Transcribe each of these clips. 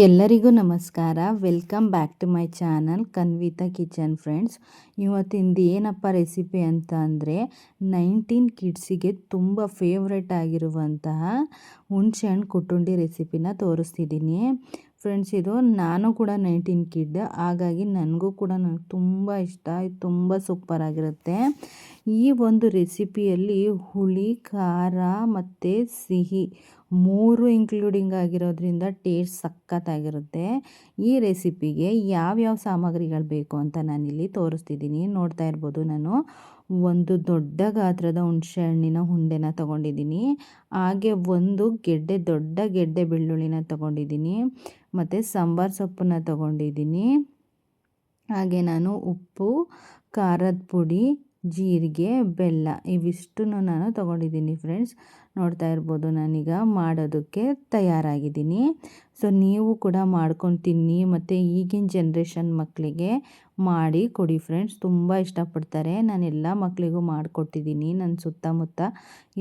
ಎಲ್ಲರಿಗೂ ನಮಸ್ಕಾರ. Welcome back to my channel Kanvita kitchen friends. ಇವತ್ತಿಂದು ಏನಪ್ಪ ರೆಸಿಪಿ ಅಂತ ಅಂದರೆ 19 ಕಿಡ್ಸಿಗೆ ತುಂಬ ಫೇವ್ರೆಟ್ ಆಗಿರುವಂತಹ ಹುಣಸೆಹಣ್ಣು ಕುಟ್ಟುಂಡಿ ರೆಸಿಪಿನ ತೋರಿಸ್ತಿದ್ದೀನಿ ಫ್ರೆಂಡ್ಸ್. ಇದು ನಾನು ಕೂಡ 19 ಕಿಡ್, ಹಾಗಾಗಿ ನನಗೂ ಕೂಡ ತುಂಬ ಇಷ್ಟ. ಇದು ತುಂಬ ಸೂಪರಾಗಿರುತ್ತೆ. ಈ ಒಂದು ರೆಸಿಪಿಯಲ್ಲಿ ಹುಳಿ, ಖಾರ ಮತ್ತು ಸಿಹಿ 3 ಇನ್ಕ್ಲೂಡಿಂಗ್ ಆಗಿರೋದ್ರಿಂದ ಟೇಸ್ಟ್ ಸಖತ್ತಾಗಿರುತ್ತೆ. ಈ ರೆಸಿಪಿಗೆ ಯಾವ್ಯಾವ ಸಾಮಗ್ರಿಗಳು ಬೇಕು ಅಂತ ನಾನಿಲ್ಲಿ ತೋರಿಸ್ತಿದ್ದೀನಿ. ನೋಡ್ತಾ ಇರ್ಬೋದು, ನಾನು ಒಂದು ದೊಡ್ಡ ಗಾತ್ರದ ಹುಣಸೆ ಹಣ್ಣಿನ ಉಂಡೆನ ತೊಗೊಂಡಿದ್ದೀನಿ. ಹಾಗೆ ಒಂದು ದೊಡ್ಡ ಗೆಡ್ಡೆ ಬೆಳ್ಳುಳ್ಳಿನ ತೊಗೊಂಡಿದ್ದೀನಿ. ಮತ್ತು ಸಾಂಬಾರು ಸೊಪ್ಪನ್ನ ತೊಗೊಂಡಿದ್ದೀನಿ. ಹಾಗೆ ನಾನು ಉಪ್ಪು, ಖಾರದ ಪುಡಿ, ಜೀರಿಗೆ, ಬೆಲ್ಲ ಇವಿಷ್ಟನ್ನು ನಾನು ತೊಗೊಂಡಿದ್ದೀನಿ ಫ್ರೆಂಡ್ಸ್. ನೋಡ್ತಾ ಇರ್ಬೋದು, ನಾನೀಗ ಮಾಡೋದಕ್ಕೆ ತಯಾರಾಗಿದ್ದೀನಿ. ಸೊ ನೀವು ಕೂಡ ಮಾಡ್ಕೊಂಡು ತಿನ್ನಿ ಮತ್ತು ಈಗಿನ ಜನ್ರೇಷನ್ ಮಕ್ಕಳಿಗೆ ಮಾಡಿ ಕೊಡಿ ಫ್ರೆಂಡ್ಸ್. ತುಂಬ ಇಷ್ಟಪಡ್ತಾರೆ. ನಾನು ಎಲ್ಲ ಮಕ್ಕಳಿಗೂ ಮಾಡಿಕೊಟ್ಟಿದ್ದೀನಿ. ನನ್ನ ಸುತ್ತಮುತ್ತ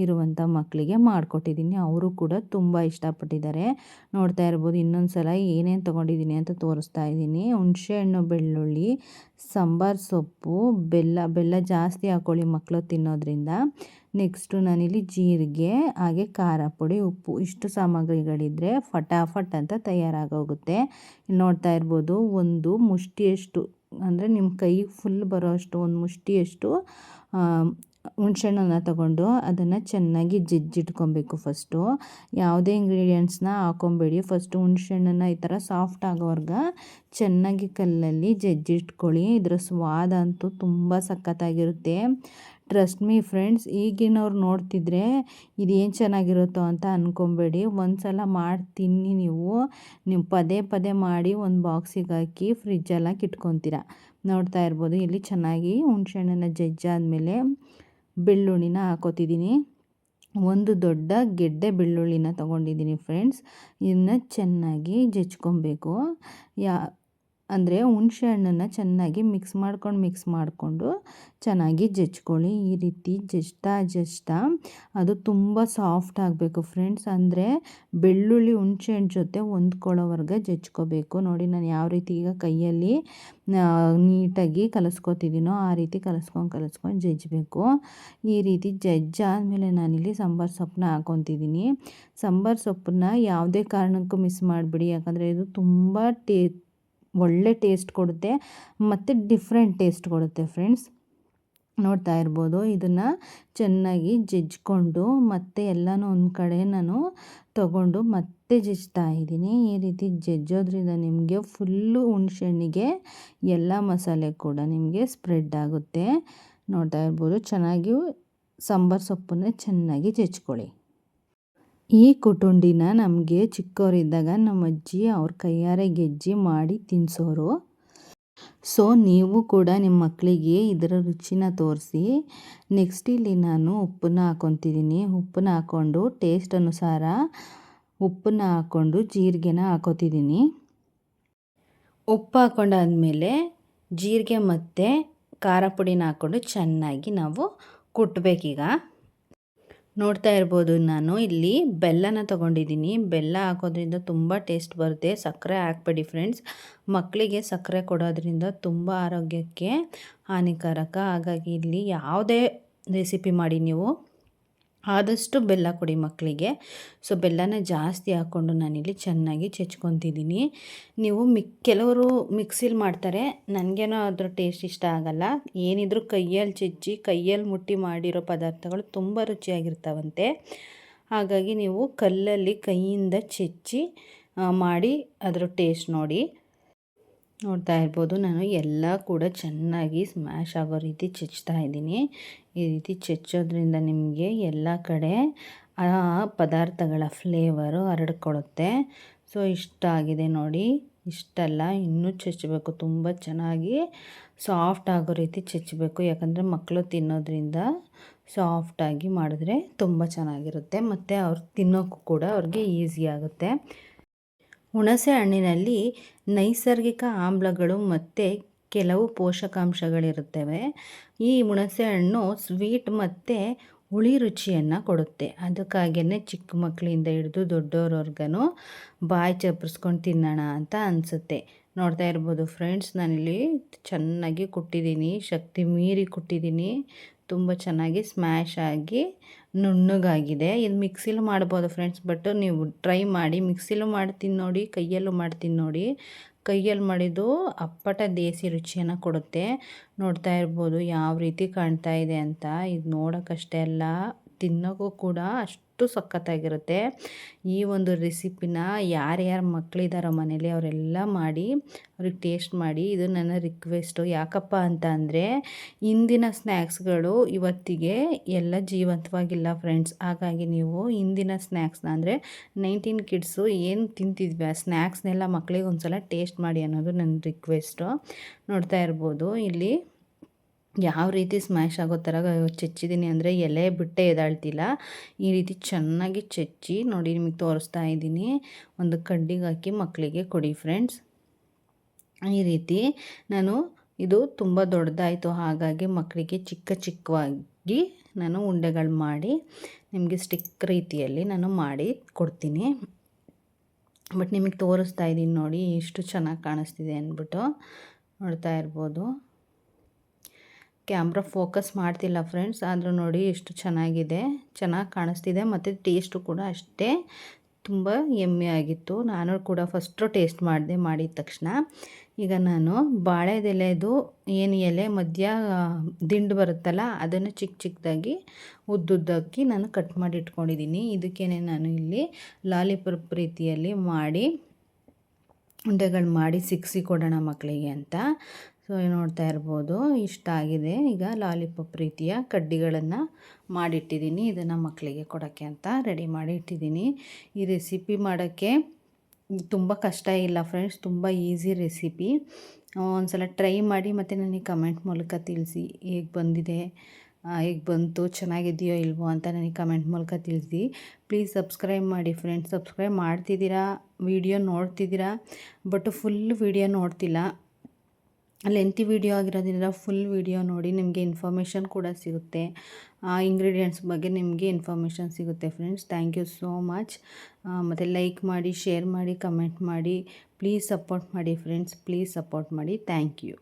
ಇರುವಂಥ ಮಕ್ಕಳಿಗೆ ಮಾಡಿಕೊಟ್ಟಿದ್ದೀನಿ. ಅವರು ಕೂಡ ತುಂಬ ಇಷ್ಟಪಟ್ಟಿದ್ದಾರೆ. ನೋಡ್ತಾ ಇರ್ಬೋದು, ಇನ್ನೊಂದು ಸಲ ಏನೇನು ತೊಗೊಂಡಿದ್ದೀನಿ ಅಂತ ತೋರಿಸ್ತಾ ಇದ್ದೀನಿ. ಹುಣಸೆಹಣ್ಣು, ಬೆಳ್ಳುಳ್ಳಿ, ಸಾಂಬಾರು ಸೊಪ್ಪು, ಬೆಲ್ಲ ಜಾಸ್ತಿ ಹಾಕ್ಕೊಳ್ಳಿ ಮಕ್ಕಳು ತಿನ್ನೋದ್ರಿಂದ. ನೆಕ್ಸ್ಟು ನಾನಿಲ್ಲಿ ಜೀರಿಗೆ, ಹಾಗೆ ಖಾರ ಪುಡಿ, ಉಪ್ಪು ಇಷ್ಟು ಸಾಮಗ್ರಿಗಳಿದ್ದರೆ ಫಟಾಫಟ್ ಅಂತ ತಯಾರಾಗೋಗುತ್ತೆ. ನೋಡ್ತಾ ಇರ್ಬೋದು, ಒಂದು ಮುಷ್ಟಿಯಷ್ಟು ಅಂದರೆ ನಿಮ್ಮ ಕೈಗೆ ಫುಲ್ ಬರೋ ಅಷ್ಟು ಒಂದು ಮುಷ್ಟಿಯಷ್ಟು ಹುಣಸೆಹಣ್ಣನ್ನು ತಗೊಂಡು ಅದನ್ನು ಚೆನ್ನಾಗಿ ಜಜ್ಜಿಟ್ಕೊಬೇಕು. ಫಸ್ಟು ಯಾವುದೇ ಇಂಗ್ರೀಡಿಯೆಂಟ್ಸ್ನ ಹಾಕ್ಕೊಬೇಡಿ. ಫಸ್ಟು ಹುಣಸೆಹಣ್ಣನ್ನು ಈ ಥರ ಸಾಫ್ಟ್ ಆಗೋವರೆಗೆ ಚೆನ್ನಾಗಿ ಕಲ್ಲಲ್ಲಿ ಜಜ್ಜಿಟ್ಕೊಳ್ಳಿ. ಇದರ ಸ್ವಾದ ಅಂತೂ ತುಂಬ ಸಖತ್ತಾಗಿರುತ್ತೆ. ಟ್ರಸ್ಟ್ ಮೀ ಫ್ರೆಂಡ್ಸ್, ಈಗಿನವ್ರು ನೋಡ್ತಿದ್ರೆ ಇದೇನು ಚೆನ್ನಾಗಿರುತ್ತೋ ಅಂತ ಅಂದ್ಕೊಬೇಡಿ. ಒಂದು ಸಲ ಮಾಡಿ ತಿನ್ನಿ. ನೀವು ಪದೇ ಪದೇ ಮಾಡಿ ಒಂದು ಬಾಕ್ಸಿಗೆ ಹಾಕಿ ಫ್ರಿಜ್ಜಲ್ಲಿ ಹಾಕಿ ಇಟ್ಕೊತೀರ. ನೋಡ್ತಾ ಇರ್ಬೋದು, ಇಲ್ಲಿ ಚೆನ್ನಾಗಿ ಹುಣಸೆಹಣ್ಣನ್ನು ಜಜ್ಜಾದಮೇಲೆ ಬೆಳ್ಳುಳ್ಳಿನ ಹಾಕೋತಿದ್ದೀನಿ. ಒಂದು ದೊಡ್ಡ ಗೆಡ್ಡೆ ಬೆಳ್ಳುಳ್ಳಿನ ತೊಗೊಂಡಿದ್ದೀನಿ ಫ್ರೆಂಡ್ಸ್. ಇದನ್ನ ಚೆನ್ನಾಗಿ ಜಜ್ಕೊಬೇಕು. ಅಂದರೆ ಹುಣಸೆ ಹಣ್ಣನ್ನು ಚೆನ್ನಾಗಿ ಮಿಕ್ಸ್ ಮಾಡಿಕೊಂಡು ಚೆನ್ನಾಗಿ ಜಜ್ಕೊಳ್ಳಿ. ಈ ರೀತಿ ಜಜ್ತಾ ಅದು ತುಂಬ ಸಾಫ್ಟ್ ಆಗಬೇಕು ಫ್ರೆಂಡ್ಸ್. ಅಂದರೆ ಬೆಳ್ಳುಳ್ಳಿ ಹುಣಸೆ ಹಣ್ಣು ಜೊತೆ ಹೊಂದ್ಕೊಳ್ಳೋವರೆಗೆ ಜಜ್ಕೋಬೇಕು. ನೋಡಿ, ನಾನು ಯಾವ ರೀತಿ ಈಗ ಕೈಯಲ್ಲಿ ನೀಟಾಗಿ ಕಲಿಸ್ಕೊತಿದ್ದೀನೋ ಆ ರೀತಿ ಕಲಿಸ್ಕೊಂಡು ಜಜ್ಜಬೇಕು. ಈ ರೀತಿ ಜಜ್ಜಾದಮೇಲೆ ನಾನಿಲ್ಲಿ ಸಾಂಬಾರು ಸೊಪ್ಪನ್ನ ಹಾಕ್ಕೊತಿದ್ದೀನಿ. ಸಾಂಬಾರು ಸೊಪ್ಪನ್ನ ಯಾವುದೇ ಕಾರಣಕ್ಕೂ ಮಿಸ್ ಮಾಡಿಬಿಡಿ, ಯಾಕಂದರೆ ಇದು ತುಂಬ ಒಳ್ಳೆ ಟೇಸ್ಟ್ ಕೊಡುತ್ತೆ ಮತ್ತು ಡಿಫ್ರೆಂಟ್ ಟೇಸ್ಟ್ ಕೊಡುತ್ತೆ ಫ್ರೆಂಡ್ಸ್. ನೋಡ್ತಾ ಇರ್ಬೋದು, ಇದನ್ನು ಚೆನ್ನಾಗಿ ಜಜ್ಜಿಕೊಂಡು ಮತ್ತೆ ಎಲ್ಲನೂ ಒಂದು ಕಡೆ ನಾನು ತಗೊಂಡು ಮತ್ತೆ ಜಜ್ತಾ ಇದ್ದೀನಿ. ಈ ರೀತಿ ಜಜ್ಜೋದ್ರಿಂದ ನಿಮಗೆ ಫುಲ್ಲು ಹುಣಸೆಹಣ್ಣಿಗೆ ಎಲ್ಲ ಮಸಾಲೆ ಕೂಡ ನಿಮಗೆ ಸ್ಪ್ರೆಡ್ ಆಗುತ್ತೆ. ನೋಡ್ತಾ ಇರ್ಬೋದು, ಚೆನ್ನಾಗಿ ಸಾಂಬಾರು ಸೊಪ್ಪನ್ನು ಚೆನ್ನಾಗಿ ಜಜ್ಕೊಳ್ಳಿ. ಈ ಕುಟುಂಡಿನ ನಮಗೆ ಚಿಕ್ಕವರಿದ್ದಾಗ ನಮ್ಮ ಅಜ್ಜಿ ಅವ್ರ ಕೈಯಾರೆ ಗೆಜ್ಜಿ ಮಾಡಿ ತಿನ್ನಿಸೋರು. ಸೊ ನೀವು ಕೂಡ ನಿಮ್ಮ ಮಕ್ಕಳಿಗೆ ಇದರ ರುಚಿನ ತೋರಿಸಿ. ನೆಕ್ಸ್ಟ್ ಇಲ್ಲಿ ನಾನು ಉಪ್ಪನ್ನ ಹಾಕ್ಕೊತಿದ್ದೀನಿ. ಉಪ್ಪನ್ನ ಹಾಕ್ಕೊಂಡು ಟೇಸ್ಟ್ ಅನುಸಾರ ಉಪ್ಪನ್ನ ಹಾಕ್ಕೊಂಡು ಜೀರಿಗೆನ ಹಾಕೋತಿದ್ದೀನಿ. ಉಪ್ಪು ಹಾಕ್ಕೊಂಡಾದ್ಮೇಲೆ ಜೀರಿಗೆ ಮತ್ತು ಖಾರ ಪುಡಿನ ಹಾಕ್ಕೊಂಡು ಚೆನ್ನಾಗಿ ನಾವು ಕುಟ್ಟಬೇಕೀಗ. ನೋಡ್ತಾ ಇರ್ಬೋದು, ನಾನು ಇಲ್ಲಿ ಬೆಲ್ಲನ ತೊಗೊಂಡಿದ್ದೀನಿ. ಬೆಲ್ಲ ಹಾಕೋದ್ರಿಂದ ತುಂಬ ಟೇಸ್ಟ್ ಬರುತ್ತೆ. ಸಕ್ಕರೆ ಹಾಕ್ಬೇಡಿ ಫ್ರೆಂಡ್ಸ್. ಮಕ್ಕಳಿಗೆ ಸಕ್ಕರೆ ಕೊಡೋದ್ರಿಂದ ತುಂಬ ಆರೋಗ್ಯಕ್ಕೆ ಹಾನಿಕಾರಕ. ಹಾಗಾಗಿ ಇಲ್ಲಿ ಯಾವುದೇ ರೆಸಿಪಿ ಮಾಡಿ ನೀವು ಆದಷ್ಟು ಬೆಲ್ಲ ಕೊಡಿ ಮಕ್ಕಳಿಗೆ. ಸೊ ಬೆಲ್ಲನ ಜಾಸ್ತಿ ಹಾಕ್ಕೊಂಡು ನಾನಿಲ್ಲಿ ಚೆನ್ನಾಗಿ ಚೆಚ್ಕೊತಿದ್ದೀನಿ. ನೀವು ಕೆಲವರು ಮಿಕ್ಸಿಲಿ ಮಾಡ್ತಾರೆ. ನನಗೇನೋ ಅದ್ರ ಟೇಸ್ಟ್ ಇಷ್ಟ ಆಗಲ್ಲ. ಏನಿದ್ರು ಕೈಯಲ್ಲಿ ಜಜ್ಜಿ ಕೈಯಲ್ಲಿ ಮುಟ್ಟಿ ಮಾಡಿರೋ ಪದಾರ್ಥಗಳು ತುಂಬ ರುಚಿಯಾಗಿರ್ತಾವಂತೆ. ಹಾಗಾಗಿ ನೀವು ಕಲ್ಲಲ್ಲಿ ಕೈಯಿಂದ ಚೆಚ್ಚಿ ಮಾಡಿ ಅದರ ಟೇಸ್ಟ್ ನೋಡಿ. ನೋಡ್ತಾ ಇರ್ಬೋದು, ನಾನು ಎಲ್ಲ ಕೂಡ ಚೆನ್ನಾಗಿ ಸ್ಮ್ಯಾಶ್ ಆಗೋ ರೀತಿ ಚೆಚ್ತಾ ಇದ್ದೀನಿ. ಈ ರೀತಿ ಚೆಚ್ಚೋದ್ರಿಂದ ನಿಮಗೆ ಎಲ್ಲ ಕಡೆ ಆ ಪದಾರ್ಥಗಳ ಫ್ಲೇವರು ಹರಡ್ಕೊಳ್ಳುತ್ತೆ. ಸೊ ಇಷ್ಟ ಆಗಿದೆ ನೋಡಿ. ಇಷ್ಟಲ್ಲ, ಇನ್ನೂ ಚೆಚ್ಚಬೇಕು. ತುಂಬ ಚೆನ್ನಾಗಿ ಸಾಫ್ಟ್ ಆಗೋ ರೀತಿ ಚೆಚ್ಚಬೇಕು. ಯಾಕಂದರೆ ಮಕ್ಕಳು ತಿನ್ನೋದ್ರಿಂದ ಸಾಫ್ಟಾಗಿ ಮಾಡಿದ್ರೆ ತುಂಬ ಚೆನ್ನಾಗಿರುತ್ತೆ ಮತ್ತು ಅವ್ರು ತಿನ್ನೋಕ್ಕೂ ಕೂಡ ಅವ್ರಿಗೆ ಈಸಿ ಆಗುತ್ತೆ. ಹುಣಸೆ ಹಣ್ಣಿನಲ್ಲಿ ನೈಸರ್ಗಿಕ ಆಮ್ಲಗಳು ಮತ್ತು ಕೆಲವು ಪೋಷಕಾಂಶಗಳಿರುತ್ತವೆ. ಈ ಹುಣಸೆ ಹಣ್ಣು ಸ್ವೀಟ್ ಮತ್ತು ಹುಳಿ ರುಚಿಯನ್ನು ಕೊಡುತ್ತೆ. ಅದಕ್ಕಾಗಿಯೇ ಚಿಕ್ಕ ಮಕ್ಕಳಿಂದ ಹಿಡಿದು ದೊಡ್ಡವ್ರವರ್ಗೂ ಬಾಯಿ ಚಪ್ಪರಿಸ್ಕೊಂಡು ತಿನ್ನೋಣ ಅಂತ ಅನಿಸುತ್ತೆ. ನೋಡ್ತಾ ಇರ್ಬೋದು ಫ್ರೆಂಡ್ಸ್, ನಾನಿಲ್ಲಿ ಚೆನ್ನಾಗಿ ಕುಟ್ಟಿದ್ದೀನಿ, ಶಕ್ತಿ ಮೀರಿ ಕುಟ್ಟಿದ್ದೀನಿ. ತುಂಬ ಚೆನ್ನಾಗಿ ಸ್ಮ್ಯಾಶ್ ಆಗಿ ನುಣ್ಣಗಾಗಿದೆ. ಇದು ಮಿಕ್ಸಿಲೂ ಮಾಡ್ಬೋದು ಫ್ರೆಂಡ್ಸ್, ಬಟ್ ನೀವು ಟ್ರೈ ಮಾಡಿ. ಮಿಕ್ಸಿಲೂ ಮಾಡ್ತೀನಿ ನೋಡಿ, ಕೈಯಲ್ಲೂ ಮಾಡ್ತೀನಿ ನೋಡಿ. ಕೈಯಲ್ಲಿ ಮಾಡಿದ್ದು ಅಪ್ಪಟ ದೇಸಿ ರುಚಿಯನ್ನು ಕೊಡುತ್ತೆ. ನೋಡ್ತಾ ಇರ್ಬೋದು ಯಾವ ರೀತಿ ಕಾಣ್ತಾ ಇದೆ ಅಂತ. ಇದು ನೋಡೋಕ್ಕಷ್ಟೇ ಅಲ್ಲ, ತಿನ್ನೋಕ್ಕೂ ಕೂಡ ಅಷ್ಟು ಸಖತ್ತಾಗಿರುತ್ತೆ. ಈ ಒಂದು ರೆಸಿಪಿನ ಯಾರ್ಯಾರು ಮಕ್ಕಳಿದ್ದಾರೋ ಮನೇಲಿ ಅವರೆಲ್ಲ ಮಾಡಿ ಅವ್ರಿಗೆ ಟೇಸ್ಟ್ ಮಾಡಿ. ಇದು ನನ್ನ ರಿಕ್ವೆಸ್ಟು. ಯಾಕಪ್ಪ ಅಂತ ಅಂದರೆ ಇಂದಿನ ಸ್ನ್ಯಾಕ್ಸ್ಗಳು ಇವತ್ತಿಗೆ ಎಲ್ಲ ಜೀವಂತವಾಗಿಲ್ಲ ಫ್ರೆಂಡ್ಸ್. ಹಾಗಾಗಿ ನೀವು ಇಂದಿನ ಸ್ನ್ಯಾಕ್ಸ್ನ ಅಂದರೆ 19 ಕಿಡ್ಸು ಏನು ತಿಂತಿದ್ವಿ ಆ ಸ್ನ್ಯಾಕ್ಸ್ನೆಲ್ಲ ಮಕ್ಕಳಿಗೆ ಒಂದು ಸಲ ಟೇಸ್ಟ್ ಮಾಡಿ ಅನ್ನೋದು ನನ್ನ ರಿಕ್ವೆಸ್ಟು. ನೋಡ್ತಾ ಇರ್ಬೋದು ಇಲ್ಲಿ ಯಾವ ರೀತಿ ಸ್ಮ್ಯಾಶ್ ಆಗೋ ಥರ ಚೆಚ್ಚಿದ್ದೀನಿ ಅಂದರೆ ಎಲೆ ಬಿಟ್ಟೆ ಎದಾಳ್ತಿಲ್ಲ. ಈ ರೀತಿ ಚೆನ್ನಾಗಿ ಚೆಚ್ಚಿ ನೋಡಿ ನಿಮಗೆ ತೋರಿಸ್ತಾ ಇದ್ದೀನಿ. ಒಂದು ಕಡ್ಡಿಗೆ ಹಾಕಿ ಮಕ್ಕಳಿಗೆ ಕೊಡಿ ಫ್ರೆಂಡ್ಸ್. ಈ ರೀತಿ ಇದು ತುಂಬ ದೊಡ್ಡದಾಯಿತು, ಹಾಗಾಗಿ ಮಕ್ಕಳಿಗೆ ಚಿಕ್ಕವಾಗಿ ನಾನು ಉಂಡೆಗಳು ಮಾಡಿ ನಿಮಗೆ ಸ್ಟಿಕ್ ರೀತಿಯಲ್ಲಿ ನಾನು ಮಾಡಿ ಕೊಡ್ತೀನಿ. ಬಟ್ ನಿಮಗೆ ತೋರಿಸ್ತಾ ಇದ್ದೀನಿ ನೋಡಿ ಎಷ್ಟು ಚೆನ್ನಾಗಿ ಕಾಣಿಸ್ತಿದೆ ಅಂದ್ಬಿಟ್ಟು. ನೋಡ್ತಾ ಇರ್ಬೋದು, ಕ್ಯಾಮ್ರಾ ಫೋಕಸ್ ಮಾಡ್ತಿಲ್ಲ ಫ್ರೆಂಡ್ಸ್, ಆದರೂ ನೋಡಿ ಎಷ್ಟು ಚೆನ್ನಾಗಿದೆ, ಚೆನ್ನಾಗಿ ಕಾಣಿಸ್ತಿದೆ ಮತ್ತು ಟೇಸ್ಟು ಕೂಡ ಅಷ್ಟೇ ತುಂಬ ಯಮ್ಮಿ ಆಗಿತ್ತು. ನಾನು ಕೂಡ ಫಸ್ಟು ಟೇಸ್ಟ್ ಮಾಡಿದೆ ಮಾಡಿದ ತಕ್ಷಣ. ಈಗ ನಾನು ಬಾಳೆದೆಲೆದು ಏನು ಎಲೆ ಮಧ್ಯ ದಿಂಡು ಬರುತ್ತಲ್ಲ ಅದನ್ನು ಚಿಕ್ಕದಾಗಿ ಉದ್ದುದ್ದಕ್ಕೆ ನಾನು ಕಟ್ ಮಾಡಿ ಇಟ್ಕೊಂಡಿದ್ದೀನಿ. ಇದಕ್ಕೇ ನಾನು ಇಲ್ಲಿ ಲಾಲಿಪಾಪ್ ರೀತಿಯಲ್ಲಿ ಮಾಡಿ ಉಂಡೆಗಳು ಮಾಡಿ ಸಿಕ್ಸಿ ಕೊಡೋಣ ಮಕ್ಕಳಿಗೆ ಅಂತ. ಸೊ ನೋಡ್ತಾ ಇರ್ಬೋದು ಇಷ್ಟ ಆಗಿದೆ. ಈಗ ಲಾಲಿಪಾಪ್ ರೀತಿಯ ಕಡ್ಡಿಗಳನ್ನು ಮಾಡಿಟ್ಟಿದ್ದೀನಿ, ಇದನ್ನು ಮಕ್ಕಳಿಗೆ ಕೊಡೋಕ್ಕೆ ಅಂತ ರೆಡಿ ಮಾಡಿ ಇಟ್ಟಿದ್ದೀನಿ. ಈ ರೆಸಿಪಿ ಮಾಡೋಕ್ಕೆ ತುಂಬ ಕಷ್ಟ ಇಲ್ಲ ಫ್ರೆಂಡ್ಸ್, ತುಂಬ ಈಸಿ ರೆಸಿಪಿ. ಒಂದು ಸಲ ಟ್ರೈ ಮಾಡಿ ಮತ್ತು ನನಗೆ ಕಮೆಂಟ್ ಮೂಲಕ ತಿಳಿಸಿ ಹೇಗೆ ಬಂದಿದೆ, ಹೇಗೆ ಬಂತು, ಚೆನ್ನಾಗಿದೆಯೋ ಇಲ್ವೋ ಅಂತ ನನಗೆ ಕಮೆಂಟ್ ಮೂಲಕ ತಿಳಿಸಿ. ಪ್ಲೀಸ್ ಸಬ್ಸ್ಕ್ರೈಬ್ ಮಾಡಿ ಫ್ರೆಂಡ್ಸ್. ಸಬ್ಸ್ಕ್ರೈಬ್ ಮಾಡ್ತಿದ್ದೀರಾ, ವಿಡಿಯೋ ನೋಡ್ತಿದ್ದೀರಾ, ಬಟ್ ಫುಲ್ ವಿಡಿಯೋ ನೋಡ್ತಿಲ್ಲ. ಲೆಂತಿ ವಿಡಿಯೋ ಆಗಿರೋದ್ರಿಂದ ಫುಲ್ ವಿಡಿಯೋ ನೋಡಿ, ನಿಮಗೆ ಇನ್ಫಾರ್ಮೇಷನ್ ಕೂಡ ಸಿಗುತ್ತೆ. ಆ ಇಂಗ್ರೀಡಿಯೆಂಟ್ಸ್ ಬಗ್ಗೆ ನಿಮಗೆ ಇನ್ಫಾರ್ಮೇಷನ್ ಸಿಗುತ್ತೆ friends. Thank you so much. ಮತ್ತು ಲೈಕ್ ಮಾಡಿ, ಶೇರ್ ಮಾಡಿ, ಕಮೆಂಟ್ ಮಾಡಿ. ಪ್ಲೀಸ್ ಸಪೋರ್ಟ್ ಮಾಡಿ ಫ್ರೆಂಡ್ಸ್, ಪ್ಲೀಸ್ ಸಪೋರ್ಟ್ ಮಾಡಿ. Thank you.